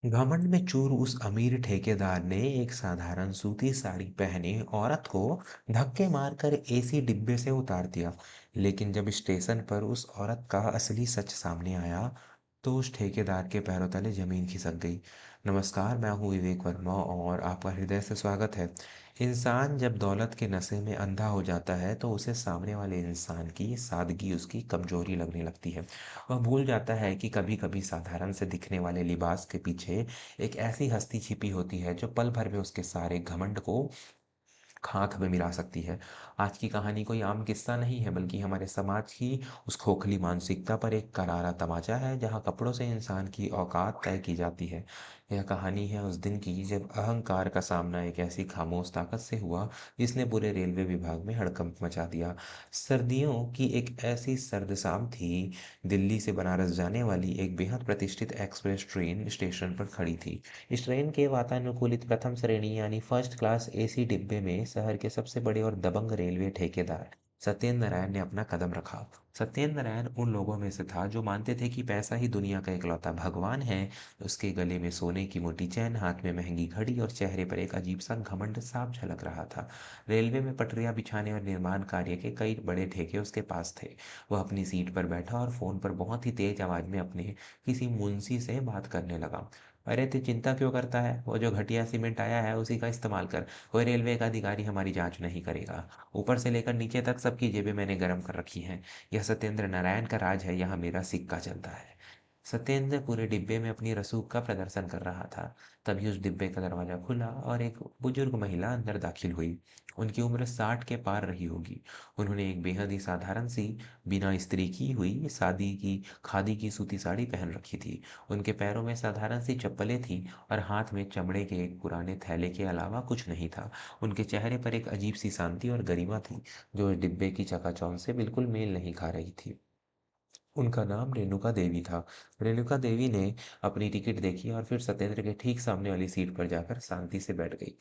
घमंड में चूर उस अमीर ठेकेदार ने एक साधारण सूती साड़ी पहने औरत को धक्के मारकर एसी डिब्बे से उतार दिया। लेकिन जब स्टेशन पर उस औरत का असली सच सामने आया तो उस ठेकेदार के पैरों तले जमीन खिसक गई। नमस्कार, मैं हूँ विवेक वर्मा और आपका हृदय से स्वागत है। इंसान जब दौलत के नशे में अंधा हो जाता है तो उसे सामने वाले इंसान की सादगी उसकी कमजोरी लगने लगती है। वह भूल जाता है कि कभी कभी साधारण से दिखने वाले लिबास के पीछे एक ऐसी हस्ती छिपी होती है जो पल भर में उसके सारे घमंड को खाक में मिला सकती है। आज की कहानी कोई आम किस्सा नहीं है, बल्कि हमारे समाज की उस खोखली मानसिकता पर एक करारा तमाचा है जहाँ कपड़ों से इंसान की औकात तय की जाती है। यह कहानी है उस दिन की जब अहंकार का सामना एक ऐसी खामोश ताकत से हुआ जिसने पूरे रेलवे विभाग में हड़कंप मचा दिया। सर्दियों की एक ऐसी सर्द शाम थी। दिल्ली से बनारस जाने वाली एक बेहद प्रतिष्ठित एक्सप्रेस ट्रेन स्टेशन पर खड़ी थी। इस ट्रेन के वातानुकूलित प्रथम श्रेणी यानी फर्स्ट क्लास एसी डिब्बे में शहर के सबसे बड़े और दबंग रेलवे ठेकेदार सत्येंद्र नारायण ने अपना कदम रखा। सत्येंद्र नारायण उन लोगों में से था जो मानते थे कि पैसा ही दुनिया का इकलौता भगवान है। उसके गले में सोने की मोटी चैन, हाथ में महंगी घड़ी और चेहरे पर एक अजीब सा घमंड साफ झलक रहा था। रेलवे में पटरियां बिछाने और निर्माण कार्य के कई बड़े ठेके उसके पास थे। वह अपनी सीट पर बैठा और फोन पर बहुत ही तेज आवाज में अपने किसी मुंशी से बात करने लगा। अरे तू चिंता क्यों करता है? वो जो घटिया सीमेंट आया है उसी का इस्तेमाल कर। कोई रेलवे का अधिकारी हमारी जांच नहीं करेगा। ऊपर से लेकर नीचे तक सबकी जेबें मैंने गर्म कर रखी हैं। यह सत्येंद्र नारायण का राज है, यहाँ मेरा सिक्का चलता है। सत्येंद्र पूरे डिब्बे में अपनी रसूख का प्रदर्शन कर रहा था। तभी उस डिब्बे का दरवाजा खुला और एक बुजुर्ग महिला अंदर दाखिल हुई। उनकी उम्र 60 के पार रही होगी। उन्होंने एक बेहद ही साधारण सी, बिना इस्त्री की हुई शादी की खादी की सूती साड़ी पहन रखी थी। उनके पैरों में साधारण सी चप्पलें थीं और हाथ में चमड़े के एक पुराने थैले के अलावा कुछ नहीं था। उनके चेहरे पर एक अजीब सी शांति और गरिमा थी जो इस डिब्बे की चकाचौंध से बिल्कुल मेल नहीं खा रही थी। उनका नाम रेणुका देवी था। रेणुका देवी ने अपनी टिकट देखी और फिर सत्येंद्र के ठीक सामने वाली सीट पर जाकर शांति से बैठ गई।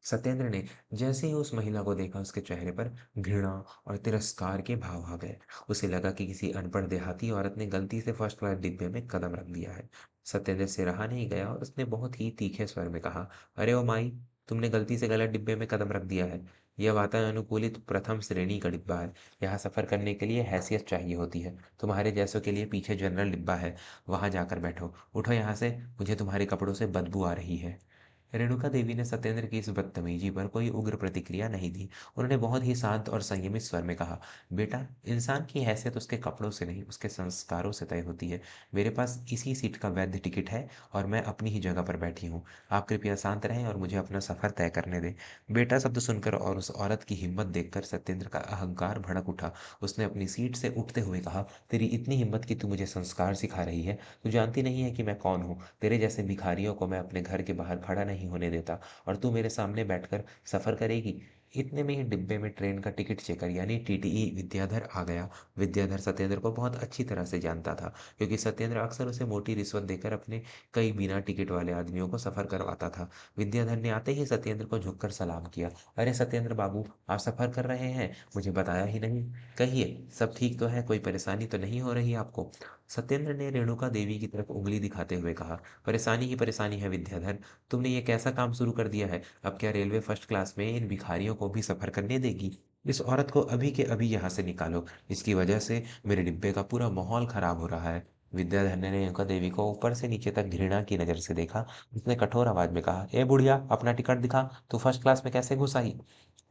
सत्येंद्र ने जैसे ही उस महिला को देखा, उसके चेहरे पर घृणा और तिरस्कार के भाव आ गए। उसे लगा कि किसी अनपढ़ देहाती औरत ने गलती से फर्स्ट क्लास डिब्बे में कदम रख दिया है। सत्येंद्र से रहा नहीं गया और उसने बहुत ही तीखे स्वर में कहा, अरे ओ माई, तुमने गलती से गलत डिब्बे में कदम रख दिया है। यह वातानुकूलित प्रथम श्रेणी का डिब्बा है। यहाँ सफर करने के लिए हैसियत चाहिए होती है। तुम्हारे जैसों के लिए पीछे जनरल डिब्बा है, वहां जाकर बैठो। उठो यहाँ से, मुझे तुम्हारे कपड़ों से बदबू आ रही है। रेणुका देवी ने सत्येंद्र की इस बदतमीजी पर कोई उग्र प्रतिक्रिया नहीं दी। उन्होंने बहुत ही शांत और संयमित स्वर में कहा, बेटा, इंसान की हैसियत उसके कपड़ों से नहीं, उसके संस्कारों से तय होती है। मेरे पास इसी सीट का वैध टिकट है और मैं अपनी ही जगह पर बैठी हूँ। आप कृपया शांत रहें और मुझे अपना सफर तय करने दें। बेटा शब्द सुनकर और उस औरत की हिम्मत देखकर सत्येंद्र का अहंकार भड़क उठा। उसने अपनी सीट से उठते हुए कहा, तेरी इतनी हिम्मत कि तू मुझे संस्कार सिखा रही है? तू जानती नहीं है कि मैं कौन हूँ? तेरे जैसे भिखारियों को मैं अपने घर के बाहर खड़ा नहीं होने देता, और तू मेरे सामने बैठकर सफर करेगी? इतने में ही डिब्बे में ट्रेन का टिकट चेकर यानी टीटीई विद्याधर आ गया। विद्याधर सत्येंद्र को बहुत अच्छी तरह से जानता था, क्योंकि सत्येंद्र अक्सर उसे मोटी रिश्वत देकर अपने कई बिना टिकट वाले आदमियों को सफर करवाता था। विद्याधर ने आते ही सत्येंद्र को झुककर सलाम किया। अरे सत्येंद्र बाबू, आप सफर कर रहे हैं? मुझे बताया ही नहीं। कहिए, सब ठीक तो है? कोई परेशानी तो नहीं हो रही आपको? सत्येंद्र ने रेणुका देवी की तरफ उंगली दिखाते हुए कहा, परेशानी ही परेशानी है विद्याधर। तुमने ये कैसा काम शुरू कर दिया है? अब क्या रेलवे फर्स्ट क्लास में इन भिखारियों को भी सफर करने देगी? इस औरत को अभी के अभी यहाँ से निकालो। इसकी वजह से मेरे डिब्बे का पूरा माहौल खराब हो रहा है। विद्याधर ने रेणुका देवी को ऊपर से नीचे तक घृणा की नजर से देखा। उसने कठोर आवाज में कहा, ए बुढ़िया, अपना टिकट दिखा। तू फर्स्ट क्लास में कैसे घुस आई?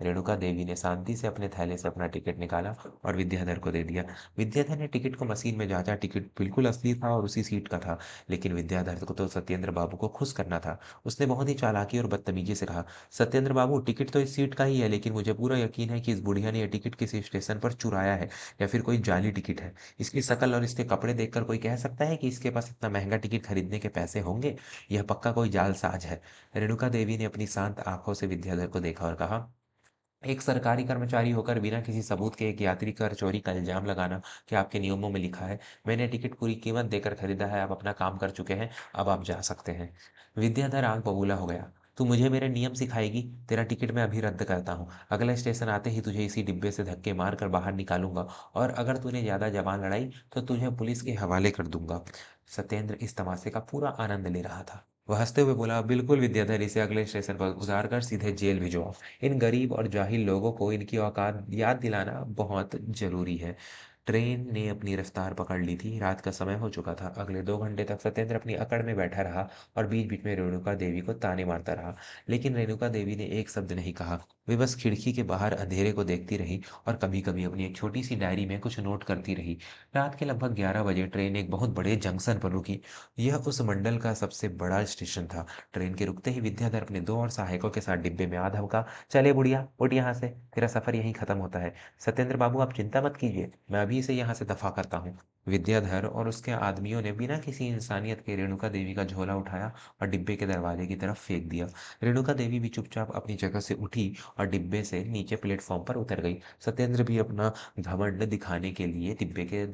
रेणुका देवी ने शांति से अपने थैले से अपना टिकट निकाला और विद्याधर को दे दिया। विद्याधर ने टिकट को मशीन में जांचा। टिकट बिल्कुल असली था और उसी सीट का था। लेकिन विद्याधर को तो सत्येंद्र बाबू को खुश करना था। उसने बहुत ही चालाकी और बदतमीजी से कहा, सत्येंद्र बाबू, टिकट तो इस सीट का ही है, लेकिन मुझे पूरा यकीन है कि इस बुढ़िया ने यह टिकट किसी स्टेशन पर चुराया है या फिर कोई जाली टिकट है। इसकी शक्ल और इसके कपड़े देखकर कोई कह सकता है कि इसके पास इतना महंगा टिकट खरीदने के पैसे होंगे? यह पक्का कोई जालसाज है। रेणुका देवी ने अपनी शांत आंखों से विद्याधर को देखा और कहा, एक सरकारी कर्मचारी होकर बिना किसी सबूत के एक यात्री कर चोरी का इल्जाम लगाना क्या आपके नियमों में लिखा है? मैंने टिकट पूरी कीमत देकर खरीदा है, आप अपना काम कर चुके हैं, अब आप जा सकते हैं। विद्याधर आग बबूला हो गया। तू मुझे मेरे नियम सिखाएगी? तेरा टिकट मैं अभी रद्द करता हूँ। अगला स्टेशन आते ही तुझे इसी डिब्बे से धक्के मार कर बाहर निकालूंगा, और अगर तूने ज्यादा जबान लड़ाई तो तुझे पुलिस के हवाले कर दूंगा। सत्येंद्र इस तमाशे का पूरा आनंद ले रहा था। वह हंसते हुए बोला, बिल्कुल विद्याधर, इसे अगले स्टेशन पर उतार कर सीधे जेल भिजवाओ। इन गरीब और जाहिल लोगों को इनकी औकात याद दिलाना बहुत जरूरी है। ट्रेन ने अपनी रफ्तार पकड़ ली थी। रात का समय हो चुका था। अगले 2 घंटे तक सत्येंद्र अपनी अकड़ में बैठा रहा और बीच बीच में रेणुका देवी को ताने मारता रहा। लेकिन रेणुका देवी ने एक शब्द नहीं कहा। वे बस खिड़की के बाहर अंधेरे को देखती रही और कभी कभी अपनी एक छोटी सी डायरी में कुछ नोट करती रही। रात के लगभग 11 बजे ट्रेन एक बहुत बड़े जंक्शन पर रुकी। यह उस मंडल का सबसे बड़ा स्टेशन था। ट्रेन के रुकते ही विद्याधर अपने दो और सहायकों के साथ डिब्बे में आ धमका, चले बुढ़िया, उठ यहाँ से, तेरा सफर यहीं खत्म होता है। सत्येंद्र बाबू, आप चिंता मत कीजिए, मैं अभी इसे यहाँ से दफा करता हूँ। विद्याधर और उसके आदमियों ने बिना किसी इंसानियत के रेणुका देवी का झोला उठाया और डिब्बे के दरवाजे की तरफ फेंक दिया। रेणुका देवी भी चुपचाप अपनी जगह से उठी और डिब्बे से नीचे प्लेटफॉर्म पर उतर गई। सत्येंद्र भी अपना घमंड दिखाने के लिए डिब्बे के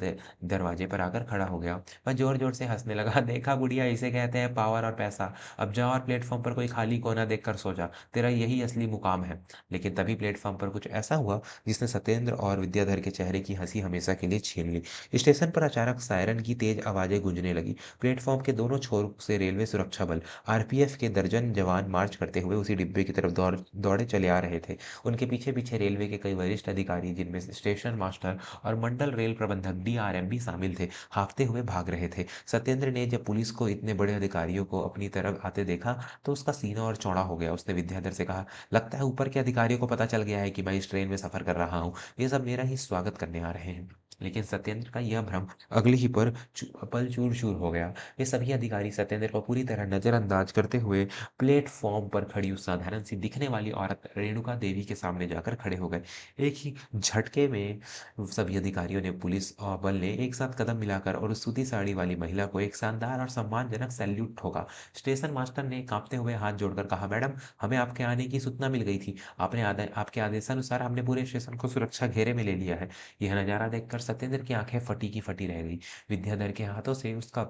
दरवाजे पर आकर खड़ा हो गया। वह जोर जोर से हंसने लगा, देखा बुढ़िया, इसे कहते हैं पावर और पैसा। अब जा और प्लेटफॉर्म पर कोई खाली कोना देखकर सो जा, तेरा यही असली मुकाम है। लेकिन तभी प्लेटफॉर्म पर कुछ ऐसा हुआ जिसने सत्येंद्र और विद्याधर के चेहरे की हंसी हमेशा के लिए छीन ली। स्टेशन पर अचानक सायरन की तेज आवाजें गूंजने लगी। प्लेटफॉर्म के दोनों छोर से रेलवे सुरक्षा बल, आरपीएफ के दर्जन जवान मार्च करते हुए उसी डिब्बे की तरफ दौड़े चले आ रहे थे। उनके पीछे पीछे रेलवे के कई वरिष्ठ अधिकारी, जिनमें से स्टेशन मास्टर और मंडल रेल प्रबंधक डीआरएम भी शामिल थे, हाँफते हुए भाग रहे थे। सत्येंद्र ने जब पुलिस को इतने बड़े अधिकारियों को अपनी तरफ आते देखा तो उसका सीना और चौड़ा हो गया। उसने विद्याधर से कहा, लगता है ऊपर के अधिकारियों को पता चल गया है कि मैं इस ट्रेन में सफर कर रहा हूँ। ये सब मेरा ही स्वागत करने आ रहे हैं। लेकिन सत्येंद्र का यह भ्रम अगले ही पल चूर चूर हो गया। वे सभी अधिकारी सत्येंद्र को पूरी तरह नजरअंदाज करते हुए प्लेटफॉर्म पर खड़ी उस साधारण सी दिखने वाली औरत रेणुका देवी के सामने जाकर खड़े हो गए। एक ही झटके में सभी अधिकारियों ने, पुलिस और बल ने एक साथ कदम मिलाकर और उस सूती साड़ी वाली महिला को एक शानदार और सम्मानजनक सैल्यूट ठोका। स्टेशन मास्टर ने कांपते हुए हाथ जोड़कर कहा, मैडम, हमें आपके आने की सूचना मिल गई थी। आपके आदेशानुसार हमने पूरे स्टेशन को सुरक्षा घेरे में ले लिया है। यह नजारा देखकर सत्येंद्र की आंखें फटी की फटी रह गई। विद्याधर के हाथों से उसका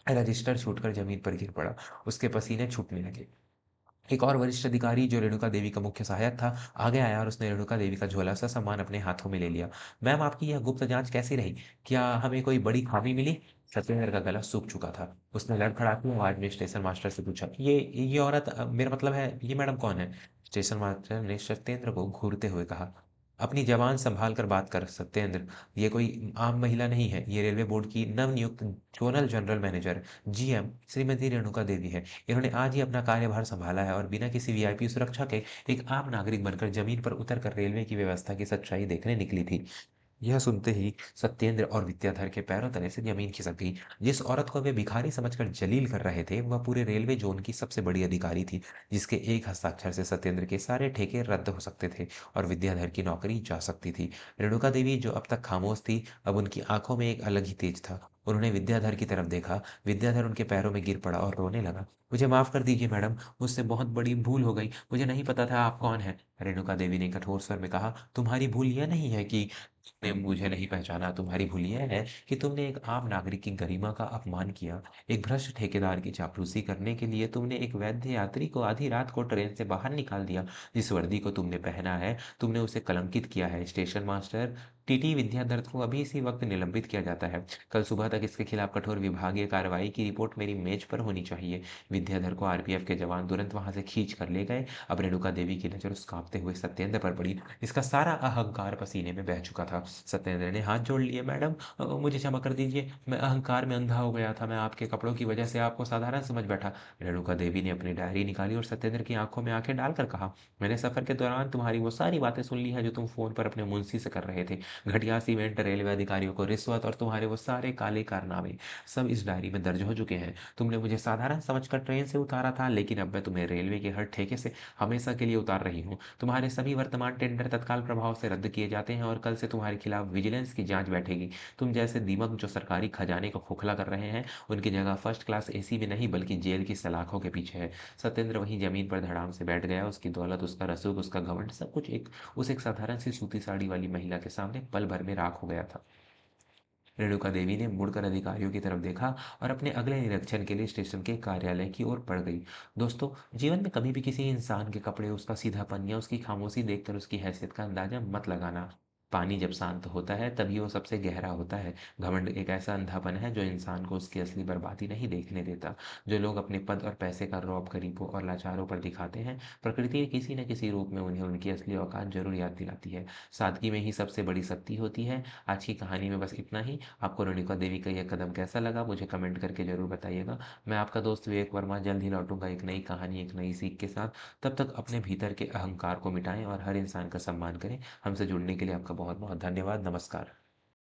रजिस्टर छूटकर जमीन पर गिर पड़ा। उसके पसीने छूटने लगे। एक और वरिष्ठ अधिकारी, जो रेणुका देवी का मुख्य सहायक था, आगे आया और उसने रेणुका देवी का झोला सा सामान अपने हाथों में ले लिया। मैम, आपकी यह गुप्त जांच कैसी रही? क्या हमें कोई बड़ी खामी मिली? सत्येंद्र का गला सूख चुका था। उसने लड़खड़ाती आवाज में स्टेशन मास्टर से पूछा, ये औरत, मेरा मतलब है, ये मैडम कौन है? स्टेशन मास्टर ने सत्येंद्र को घूरते हुए कहा, अपनी जबान संभाल कर बात कर सत्येंद्र। ये कोई आम महिला नहीं है, ये रेलवे बोर्ड की नवनियुक्त zonal general manager, GM Shrimati Renuka Devi है। इन्होंने आज ही अपना कार्यभार संभाला है और बिना किसी वीआईपी सुरक्षा के एक आम नागरिक बनकर जमीन पर उतरकर रेलवे की व्यवस्था की सच्चाई देखने निकली थी। यह सुनते ही सत्येंद्र और विद्याधर के पैरों तले से जमीन खिसक गई। जिस औरत को वे भिखारी समझकर जलील कर रहे थे, वह पूरे रेलवे जोन की सबसे बड़ी अधिकारी थी, जिसके एक हस्ताक्षर से सत्येंद्र के सारे ठेके रद्द हो सकते थे और विद्याधर की नौकरी जा सकती थी। रेणुका देवी, जो अब तक खामोश थी, अब उनकी आंखों में एक अलग ही तेज था। उन्होंने विद्याधर की तरफ देखा। विद्याधर उनके पैरों में गिर पड़ा और रोने लगा। मुझे माफ कर दीजिए मैडम, मुझसे बहुत बड़ी भूल हो गई, मुझे नहीं पता था आप कौन है। रेणुका देवी ने कठोर स्वर में कहा, तुम्हारी भूल यह नहीं है कि तुमने मुझे नहीं पहचाना, तुम्हारी भूल यह है कि तुमने एक आम नागरिक की गरिमा का अपमान किया। एक भ्रष्ट ठेकेदार की चापलूसी करने के लिए तुमने एक वैद्य यात्री को आधी रात को ट्रेन से बाहर निकाल दिया। जिस वर्दी को तुमने पहना है, तुमने उसे कलंकित किया है। स्टेशन मास्टर टीटी विद्याधर को अभी इसी वक्त निलंबित किया जाता है। कल सुबह तक इसके खिलाफ कठोर विभागीय कार्रवाई की रिपोर्ट मेरी मेज पर होनी चाहिए। विद्याधर को आरपीएफ के जवान तुरंत वहां से खींच कर ले गए। अब रेणुका देवी की नजर उस कांपते हुए सत्येंद्र पर पड़ी। इसका सारा अहंकार पसीने में बह चुका था। सत्येंद्र ने हाथ जोड़ लिए, मैडम, मुझे क्षमा कर दीजिए, मैं अहंकार में अंधा हो गया था, मैं आपके कपड़ों की वजह से आपको साधारण समझ बैठा। रेणुका देवी ने अपनी डायरी निकाली और सत्येंद्र की आंखों में आंखें डालकर कहा, मैंने सफर के दौरान तुम्हारी वो सारी बातें सुन ली है जो तुम फोन पर अपने मुंशी से कर रहे थे। घटिया सीमेंट, रेलवे अधिकारियों को रिश्वत और तुम्हारे वो सारे काले कारनामे, सब इस डायरी में दर्ज हो चुके हैं। तुमने मुझे साधारण समझकर ट्रेन से उतारा था, लेकिन अब मैं तुम्हें रेलवे के हर ठेके से हमेशा के लिए उतार रही हूँ। तुम्हारे सभी वर्तमान टेंडर तत्काल प्रभाव से रद्द किए जाते हैं और कल से तुम्हारे खिलाफ विजिलेंस की जांच बैठेगी। तुम जैसे दीमक जो सरकारी खजाने को खोखला कर रहे हैं, उनकी जगह फर्स्ट क्लास एसी में नहीं बल्कि जेल की सलाखों के पीछे है। सत्येंद्र वहीं जमीन पर धड़ाम से बैठ गया। उसकी दौलत, उसका रसूख, उसका घमंड, सब कुछ उस एक साधारण सी सूती साड़ी वाली महिला के सामने पल भर में राख हो गया था। रेणुका देवी ने मुड़कर अधिकारियों की तरफ देखा और अपने अगले निरीक्षण के लिए स्टेशन के कार्यालय की ओर बढ़ गई। दोस्तों, जीवन में कभी भी किसी इंसान के कपड़े, उसका सीधापन या उसकी खामोशी देखकर उसकी हैसियत का अंदाजा मत लगाना। पानी जब शांत होता है तभी वो सबसे गहरा होता है। घमंड एक ऐसा अंधापन है जो इंसान को उसकी असली बर्बादी नहीं देखने देता। जो लोग अपने पद और पैसे का रौब गरीबों और लाचारों पर दिखाते हैं, प्रकृति के किसी न किसी रूप में उन्हें उनकी असली औकात जरूर याद दिलाती है। सादगी में ही सबसे बड़ी शक्ति होती है। आज की कहानी में बस इतना ही। आपको रेणुका देवी का यह कदम कैसा लगा, मुझे कमेंट करके जरूर बताइएगा। मैं आपका दोस्त विवेक वर्मा जल्द ही लौटूंगा एक नई कहानी, एक नई सीख के साथ। तब तक अपने भीतर के अहंकार को मिटाएं और हर इंसान का सम्मान करें। हमसे जुड़ने के लिए आपका बहुत बहुत धन्यवाद। नमस्कार।